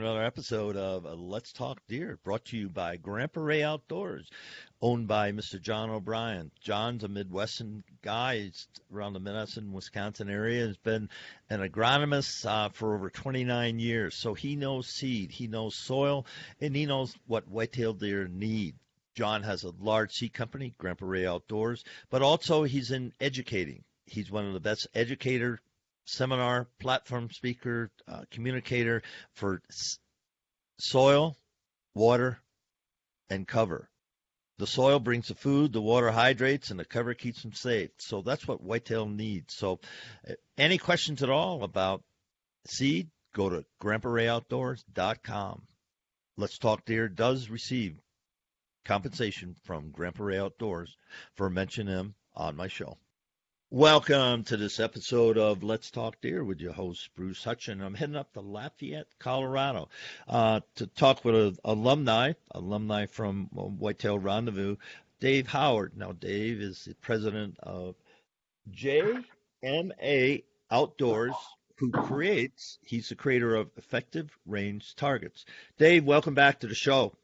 another episode of Let's Talk Deer, brought to you by Premire Outdoors, owned by Mr. John O'Brien. John's a Midwestern guy. He's around the Madison, Wisconsin area. He's been an agronomist for over 29 years. So he knows seed, he knows soil, and he knows what white-tailed deer need. John has a large seed company, Premire Outdoors, but also he's in educating. He's one of the best educators, seminar, platform speaker, communicator for soil, water, and cover. The soil brings the food, the water hydrates, and the cover keeps them safe. So that's what whitetail needs. So any questions at all about seed, go to GrandpaRayOutdoors.com. Let's Talk Deer does receive compensation from Premire Outdoors for mentioning him on my show. Welcome to this episode of Let's Talk Deer with your host, Bruce Hutchin. I'm heading up to Lafayette, Colorado, to talk with an alumni from Whitetail Rendezvous, Dave Howard. Now, Dave is the president of JMA Outdoors, he's the creator of Effective Range Targets. Dave, welcome back to the show.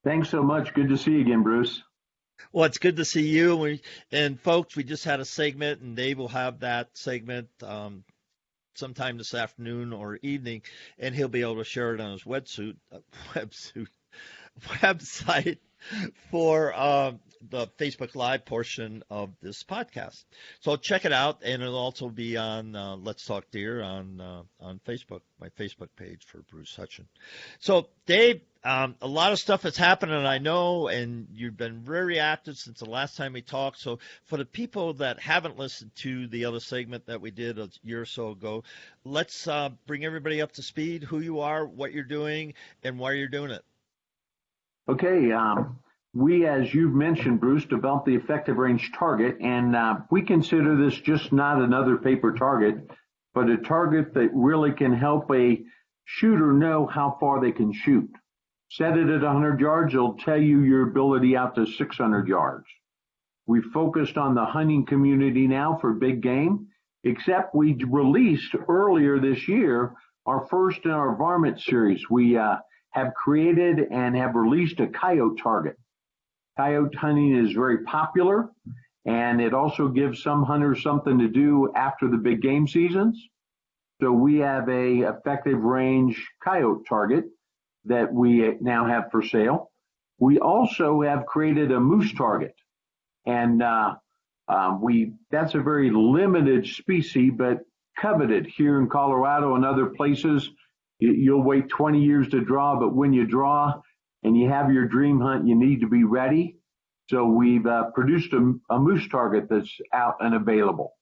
Thanks so much. Good to see you again, Bruce. Well, it's good to see you. And folks, we just had a segment, and Dave will have that segment sometime this afternoon or evening, and he'll be able to share it on his website for the Facebook Live portion of this podcast. So check it out, and it'll also be on Let's Talk Deer on Facebook, my Facebook page for Bruce Hutchin. So, Dave, a lot of stuff has happened, and I know, and you've been very active since the last time we talked. So for the people that haven't listened to the other segment that we did a year or so ago, let's bring everybody up to speed, who you are, what you're doing, and why you're doing it. Okay. We, as you've mentioned, Bruce, developed the Effective Range Target, and we consider this just not another paper target, but a target that really can help a shooter know how far they can shoot. Set it at 100 yards, it'll tell you your ability out to 600 yards. We focused on the hunting community now for big game, except we released earlier this year our first in our varmint series. We have created and have released a coyote target. Coyote hunting is very popular, and it also gives some hunters something to do after the big game seasons. So we have a effective range coyote target that we now have for sale. We also have created a moose target, and that's a very limited species, but coveted here in Colorado and other places. You'll wait 20 years to draw, but when you draw and you have your dream hunt, you need to be ready. So we've produced a moose target that's out and available.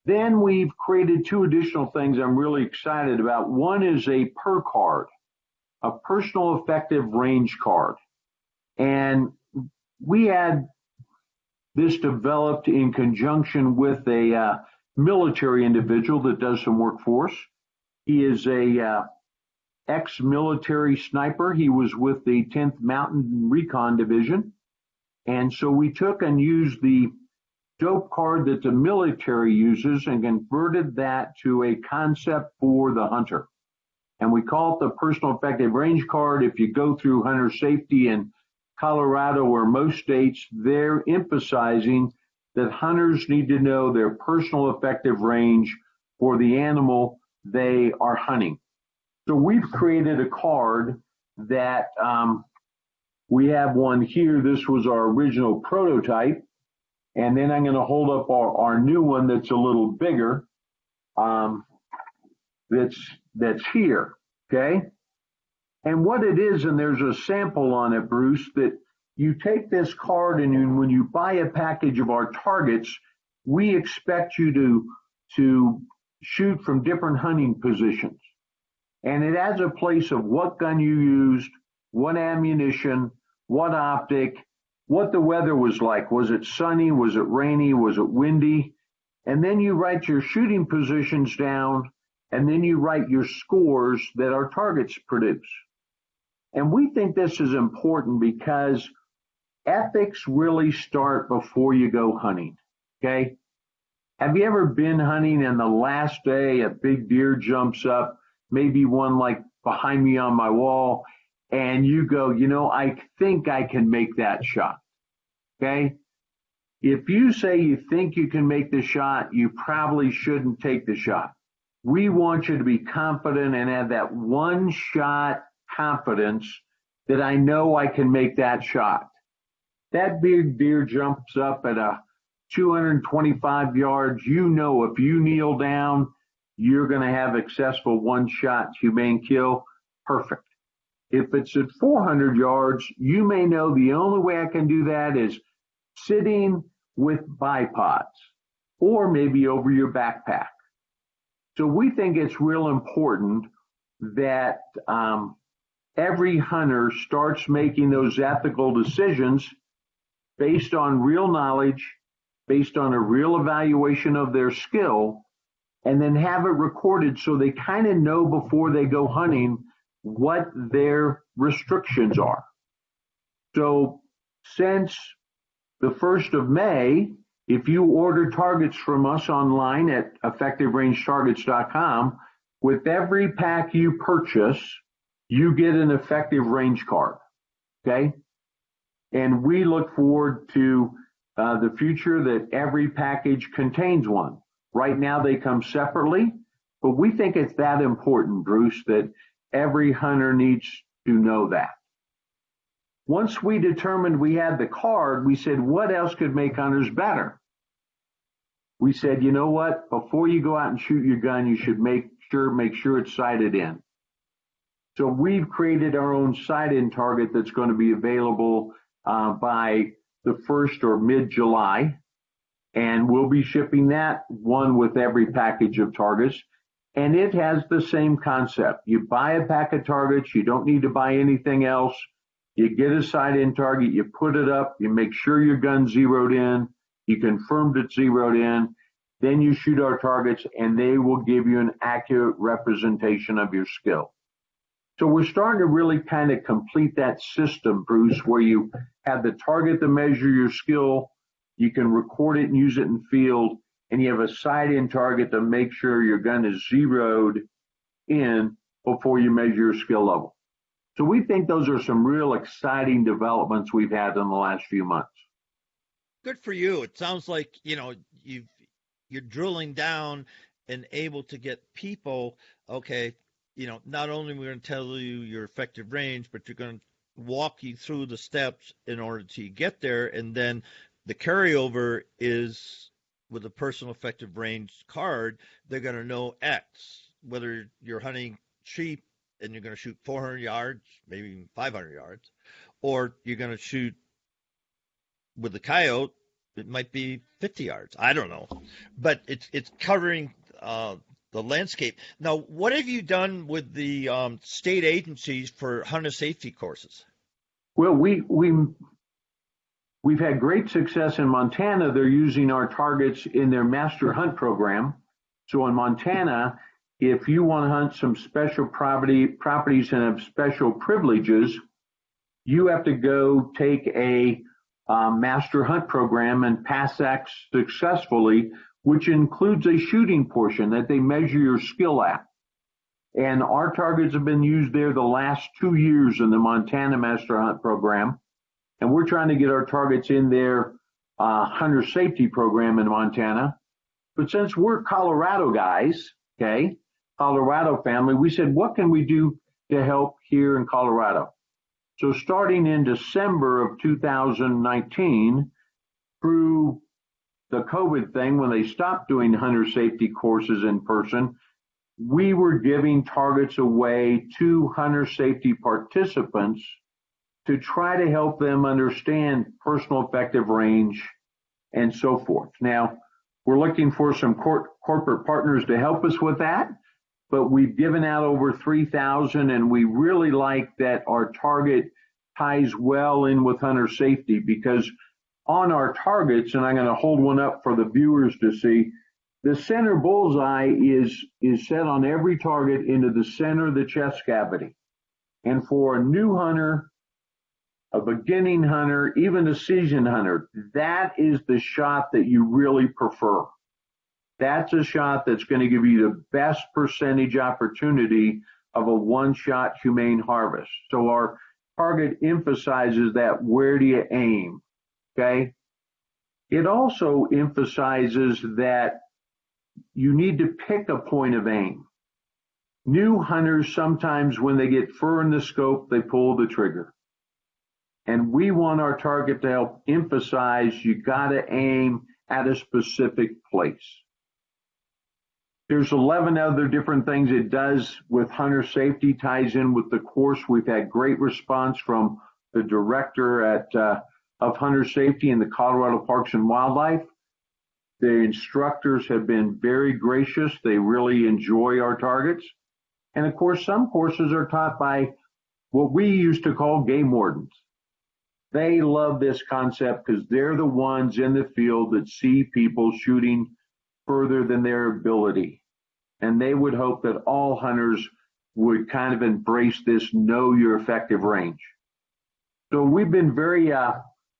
Then we've created two additional things I'm really excited about. One is a PER card, a personal effective range card. And we had this developed in conjunction with a military individual that does some work for us. He is a ex-military sniper. He was with the 10th Mountain Recon Division. And so we took and used the dope card that the military uses and converted that to a concept for the hunter. And we call it the personal effective range card. If you go through hunter safety in Colorado or most states, they're emphasizing that hunters need to know their personal effective range for the animal they are hunting. So we've created a card that we have one here. This was our original prototype. And then I'm going to hold up our new one that's a little bigger. That's here, okay? And what it is, and there's a sample on it, Bruce, that you take this card and when you buy a package of our targets, we expect you to shoot from different hunting positions. And it adds a place of what gun you used, what ammunition, what optic, what the weather was like. Was it sunny? Was it rainy? Was it windy? And then you write your shooting positions down, and then you write your scores that our targets produce. And we think this is important because ethics really start before you go hunting, okay? Have you ever been hunting and the last day a big deer jumps up, maybe one like behind me on my wall, and you go, I think I can make that shot. Okay? If you say you think you can make the shot, you probably shouldn't take the shot. We want you to be confident and have that one shot confidence that I know I can make that shot. That big deer jumps up at a 225 yards. If you kneel down, you're going to have successful one shot humane kill. Perfect. If it's at 400 yards, you may know the only way I can do that is sitting with bipods or maybe over your backpack. So we think it's real important that every hunter starts making those ethical decisions based on real knowledge, based on a real evaluation of their skill, and then have it recorded so they kind of know before they go hunting what their restrictions are. So since the 1st of May, if you order targets from us online at effectiverangetargets.com, with every pack you purchase, you get an effective range card. Okay? And we look forward to the future that every package contains one. Right now they come separately, but we think it's that important, Bruce, that every hunter needs to know that. Once we determined we had the card, we said, what else could make hunters better? We said, you know what? Before you go out and shoot your gun, you should make sure it's sighted in. So we've created our own sight-in target that's going to be available by the 1st or mid-July. And we'll be shipping that one with every package of targets. And it has the same concept. You buy a pack of targets. You don't need to buy anything else. You get a sight-in target. You put it up. You make sure your gun's zeroed in. You confirmed it's zeroed in. Then you shoot our targets, and they will give you an accurate representation of your skill. So we're starting to really kind of complete that system, Bruce, where you have the target to measure your skill. You can record it and use it in field, and you have a sight-in target to make sure your gun is zeroed in before you measure your skill level. So we think those are some real exciting developments we've had in the last few months. Good for you. It sounds like, you're drilling down and able to get people, okay, not only are we going to tell you your effective range, but you're going to walk you through the steps in order to get there. And then the carryover is with a personal effective range card, they're going to know X, whether you're hunting sheep and you're going to shoot 400 yards, maybe even 500 yards, or you're going to shoot with the coyote, it might be 50 yards. I don't know. But it's covering the landscape. Now, what have you done with the state agencies for hunter safety courses? Well, we've had great success in Montana. They're using our targets in their master hunt program. So in Montana, if you want to hunt some special properties and have special privileges, you have to go take a master hunt program and pass that successfully, which includes a shooting portion that they measure your skill at. And our targets have been used there the last 2 years in the Montana master hunt program. And we're trying to get our targets in their hunter safety program in Montana. But since we're Colorado guys, okay, Colorado family, we said, what can we do to help here in Colorado? So starting in December of 2019, through the COVID thing, when they stopped doing hunter safety courses in person, we were giving targets away to hunter safety participants to try to help them understand personal effective range and so forth. Now, we're looking for some corporate partners to help us with that, but we've given out over 3,000, and we really like that our target ties well in with hunter safety, because on our targets, and I'm going to hold one up for the viewers to see, the center bullseye is set on every target into the center of the chest cavity. And for a new hunter, a beginning hunter, even a seasoned hunter, that is the shot that you really prefer. That's a shot that's going to give you the best percentage opportunity of a one-shot humane harvest. So our target emphasizes that where do you aim, okay? It also emphasizes that you need to pick a point of aim. New hunters, sometimes when they get fur in the scope, they pull the trigger. And we want our target to help emphasize you got to aim at a specific place. There's 11 other different things it does with hunter safety, ties in with the course. We've had great response from the director of hunter safety in the Colorado Parks and Wildlife. The instructors have been very gracious. They really enjoy our targets. And of course, some courses are taught by what we used to call game wardens. They love this concept because they're the ones in the field that see people shooting further than their ability. And they would hope that all hunters would kind of embrace this know your effective range. So we've been very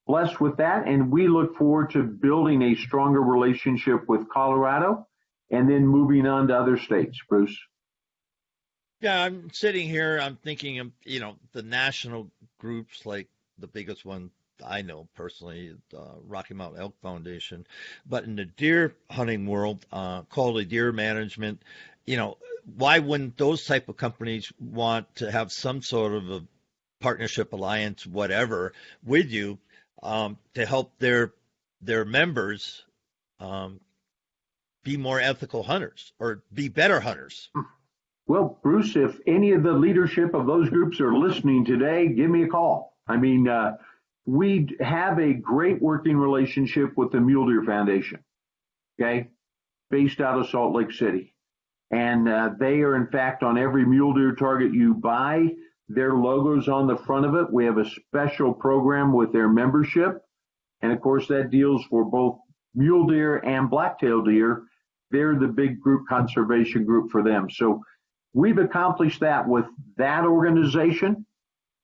blessed with that, and we look forward to building a stronger relationship with Colorado and then moving on to other states. Bruce? Yeah, I'm sitting here, I'm thinking of, the national groups, like the biggest one I know personally, Rocky Mountain Elk Foundation. But in the deer hunting world, quality deer management, why wouldn't those type of companies want to have some sort of a partnership, alliance, whatever, with you to help their members be more ethical hunters or be better hunters? Well, Bruce, if any of the leadership of those groups are listening today, give me a call. I mean, we have a great working relationship with the Mule Deer Foundation, okay, based out of Salt Lake City. And they are, in fact, on every mule deer target you buy, their logo's on the front of it. We have a special program with their membership. And, of course, that deals for both mule deer and black-tailed deer. They're the big group conservation group for them. So we've accomplished that with that organization.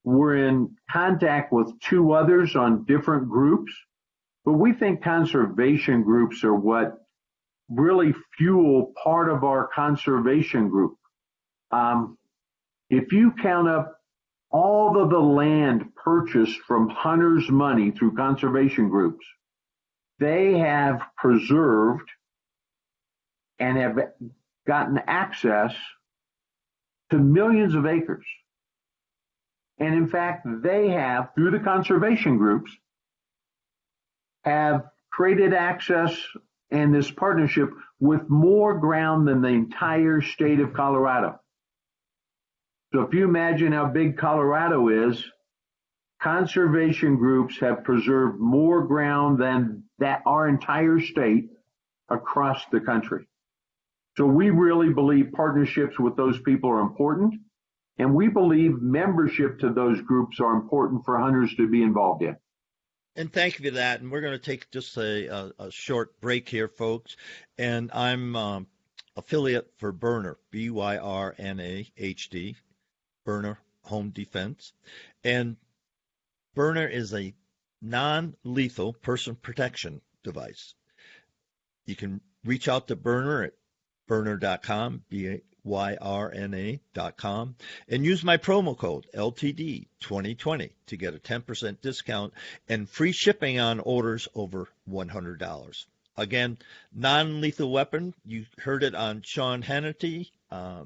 We're in contact with two others on different groups, but we think conservation groups are what really fuel part of our conservation group. If you count up all of the land purchased from hunters' money through conservation groups, they have preserved and have gotten access to millions of acres. And in fact, they have, through the conservation groups, have created access and this partnership with more ground than the entire state of Colorado. So if you imagine how big Colorado is, conservation groups have preserved more ground than that our entire state across the country. So we really believe partnerships with those people are important. And we believe membership to those groups are important for hunters to be involved in. And thank you for that. And we're going to take just a short break here, folks. And I'm affiliate for Byrna, BYRNA-HD, Byrna Home Defense. And Byrna is a non-lethal person protection device. You can reach out to Byrna at Byrna.com, BYRNA.com, and use my promo code LTD2020 to get a 10% discount and free shipping on orders over $100. Again, non-lethal weapon. You heard it on Sean Hannity a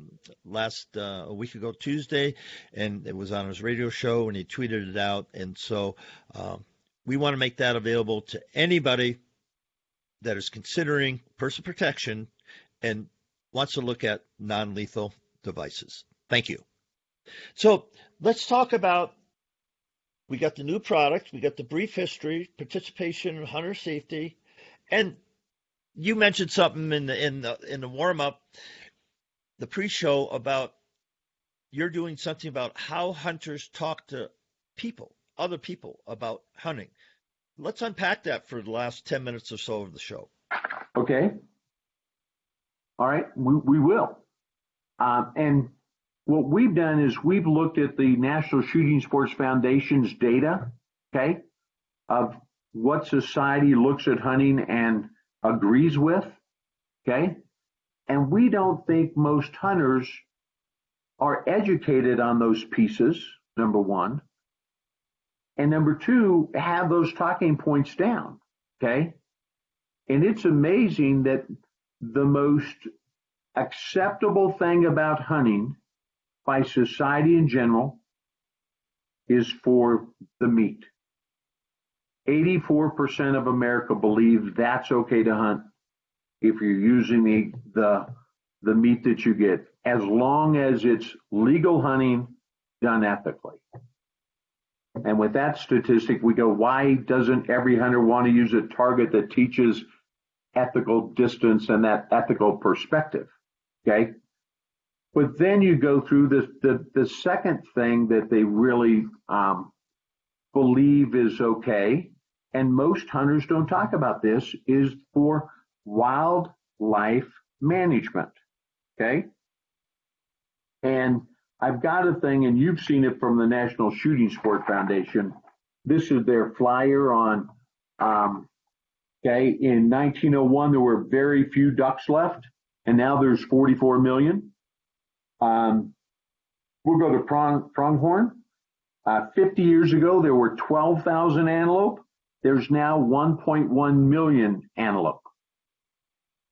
week ago Tuesday, and it was on his radio show, and he tweeted it out. And so we want to make that available to anybody that is considering person protection and wants to look at non-lethal devices. Thank you. So let's talk about, we got the new product, we got the brief history, participation in hunter safety, and you mentioned something in the warm-up, the pre-show, about you're doing something about how hunters talk to people, other people, about hunting. Let's unpack that for the last 10 minutes or so of the show. Okay. All right, we will. And what we've done is we've looked at the National Shooting Sports Foundation's data, okay, of what society looks at hunting and agrees with, okay? And we don't think most hunters are educated on those pieces, number one, and number two, have those talking points down. Okay. And it's amazing that the most acceptable thing about hunting by society in general is for the meat. 84% of America believe that's okay to hunt if you're using the meat that you get, as long as it's legal hunting done ethically. And with that statistic, we go, why doesn't every hunter want to use a target that teaches ethical distance and that ethical perspective? Okay. But then you go through the second thing that they really believe is okay, and most hunters don't talk about this, is for wildlife management. Okay. And I've got a thing, and you've seen it from the National Shooting Sport Foundation. This is their flyer on, okay, in 1901, there were very few ducks left, and now there's 44 million. We'll go to pronghorn. 50 years ago, there were 12,000 antelope. There's now 1.1 million antelope.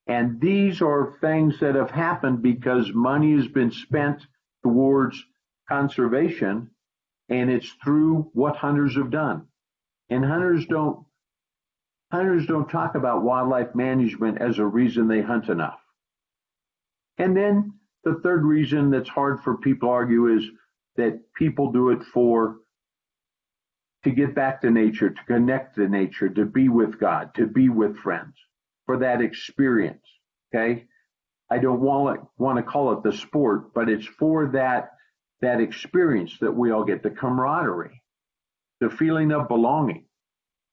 And these are things that have happened because money has been spent towards conservation, and it's through what hunters have done. And hunters don't talk about wildlife management as a reason they hunt enough. And then the third reason that's hard for people to argue is that people do it to get back to nature, to connect to nature, to be with God, to be with friends, for that experience. Okay. I don't want to call it the sport, but it's for that experience that we all get, the camaraderie, the feeling of belonging.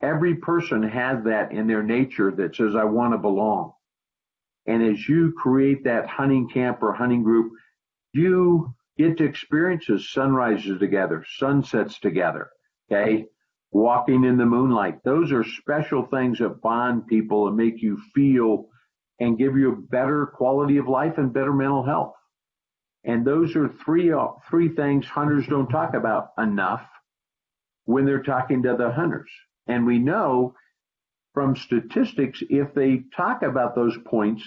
Every person has that in their nature that says, I want to belong. And as you create that hunting camp or hunting group, you get to experience sunrises together, sunsets together, okay? Walking in the moonlight. Those are special things that bond people and make you feel and give you a better quality of life and better mental health. And those are three things hunters don't talk about enough when they're talking to the hunters. And we know from statistics, if they talk about those points,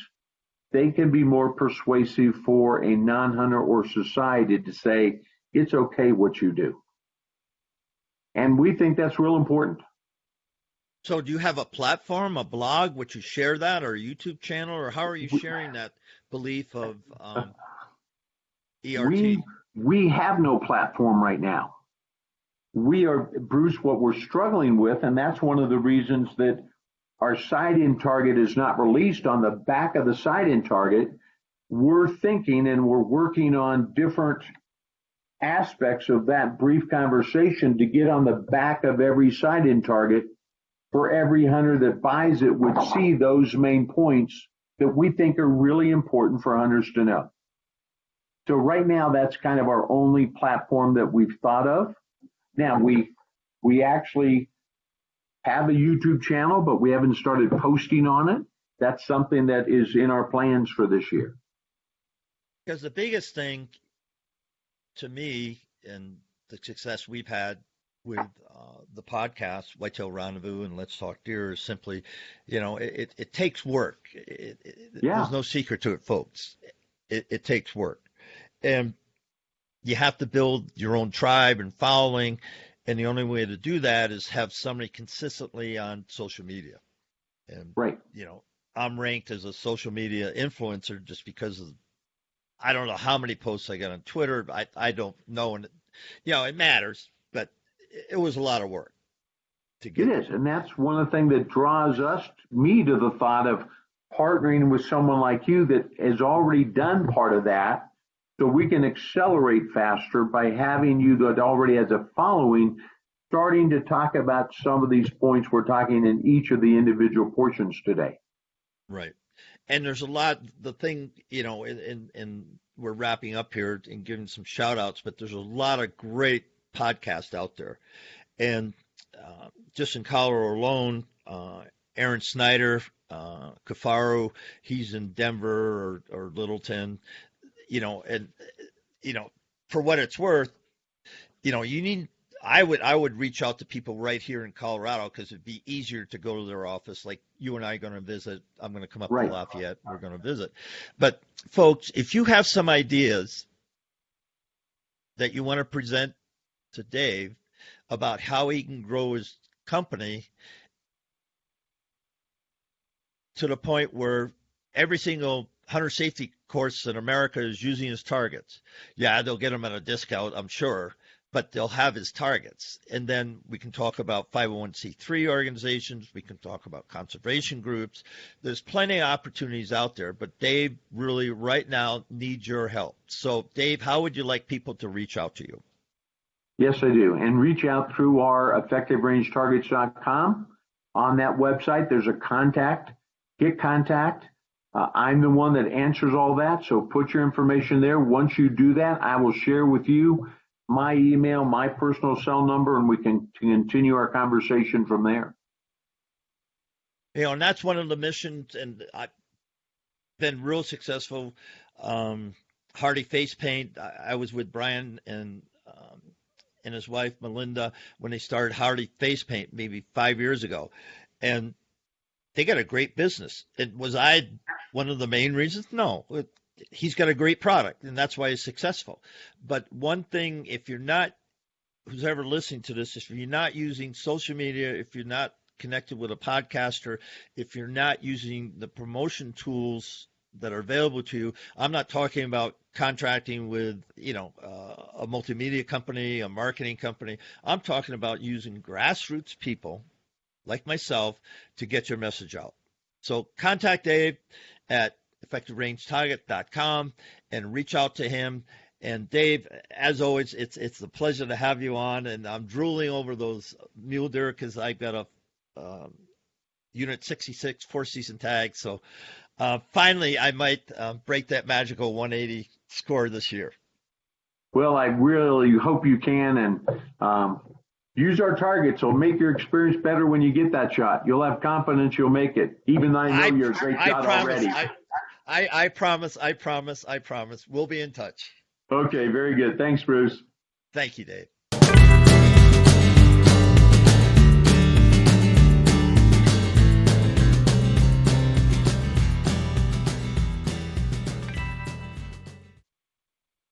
they can be more persuasive for a non-hunter or society to say, it's okay what you do. And we think that's real important. So do you have a platform, a blog, which you share that, or a YouTube channel, or how are you sharing that belief of ERT? We have no platform right now. We are, Bruce, what we're struggling with, and that's one of the reasons that our sight-in target is not released. On the back of the sight-in target, we're thinking and we're working on different aspects of that brief conversation to get on the back of every sight-in target, for every hunter that buys it would see those main points that we think are really important for hunters to know. So right now, that's kind of our only platform that we've thought of. Now, we actually have a YouTube channel, but we haven't started posting on it. That's something that is in our plans for this year. Because the biggest thing to me and the success we've had with the podcast, Whitetail Rendezvous and Let's Talk Deer, is simply, it takes work. There's no secret to it, folks. It takes work. And you have to build your own tribe and following. And the only way to do that is have somebody consistently on social media. And, right. I'm ranked as a social media influencer just because of, I don't know how many posts I got on Twitter. I don't know. And, it matters, but it was a lot of work to get. It is. And that's one of the things that draws me to the thought of partnering with someone like you that has already done part of that. So we can accelerate faster by having you that already has a following, starting to talk about some of these points we're talking in each of the individual portions today. Right. And there's a lot, the thing, and we're wrapping up here and giving some shout outs, but there's a lot of great podcasts out there. And just in Colorado alone, Aaron Snyder, Kafaru, he's in Denver or Littleton. And for what it's worth, you need. I would reach out to people right here in Colorado because it'd be easier to go to their office. Like you and I are going to visit. I'm going to come up to Lafayette. We're going to visit. But folks, if you have some ideas that you want to present to Dave about how he can grow his company to the point where every single hunter safety course in America is using his targets. Yeah, they'll get them at a discount, I'm sure, but they'll have his targets. And then we can talk about 501c3 organizations. We can talk about conservation groups. There's plenty of opportunities out there, but Dave really right now needs your help. So Dave, how would you like people to reach out to you? Yes, I do. And reach out through our effectiverangetargets.com. On that website, there's a contact. Hit contact. I'm the one that answers all that, so put your information there. Once you do that, I will share with you my email, my personal cell number, and we can continue our conversation from there. And that's one of the missions, and I've been real successful. Hardy Face Paint, I was with Brian and his wife, Melinda, when they started Hardy Face Paint maybe 5 years ago. And they got a great business. Was I one of the main reasons? No. He's got a great product, and that's why he's successful. But one thing, if you're not, who's ever listening to this, if you're not using social media, if you're not connected with a podcaster, if you're not using the promotion tools that are available to you, I'm not talking about contracting with, a multimedia company, a marketing company. I'm talking about using grassroots people like myself to get your message out. So contact Dave at effectiverangetarget.com and reach out to him. And Dave, as always, it's a pleasure to have you on. And I'm drooling over those mule deer because I've got a Unit 66 four-season tag. So finally, I might break that magical 180 score this year. Well, I really hope you can. And use our targets. It'll make your experience better when you get that shot. You'll have confidence you'll make it, even though I know you're a great shot already. I promise. We'll be in touch. Okay, very good. Thanks, Bruce. Thank you, Dave.